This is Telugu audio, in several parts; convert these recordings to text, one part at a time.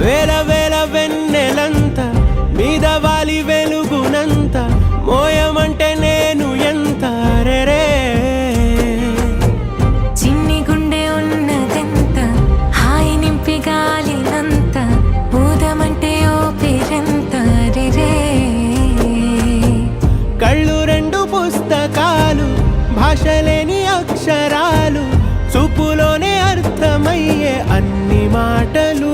వేల వేల వెన్నెలంత మీద వాలి వెలుగునంత మోయమంటే నేను ఎంత రే చిన్ని గుండె ఉన్నదెంత హాయి నింపి గాలినంత ఊదమంటే ఓపిరెంత రే కళ్ళు రెండు పుస్తకాలు భాషలేని అక్షరాలు చూపులోనే అర్థమయ్యే అన్ని మాటలు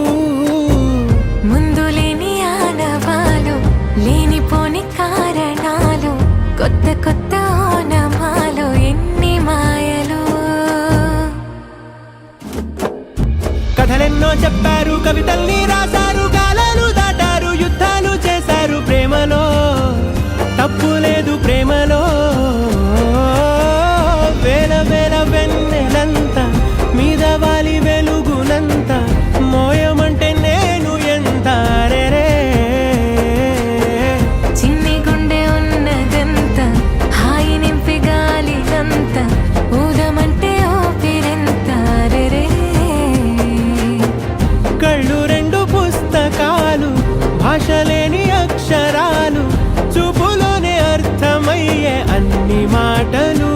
ముందు లేని ఆనవాలు లేనిపోని కారణాలు కొత్త కొత్త ఓనమాలు ఎన్ని మాయలు కథలెన్నో చెప్పారు కవితల్ని రాశారు కాలాలు దాటారు యుద్ధాలు చేశారు ప్రేమలో తప్పు లేదు ప్రేమలో వేల వేల వెన్నెలంత మీద వాలి వెలుగునంత మోయమంటే నేను ఎంత రే చిన్ని గుండె ఉన్నదెంత హాయి నింపి గాలినంత ఊదమంటే ఓపిరెంత రే కళ్ళు రెండు పుస్తకాలు భాషలేని అక్షరాలు చూపులోనే అర్థమయ్యే అన్ని మాటలు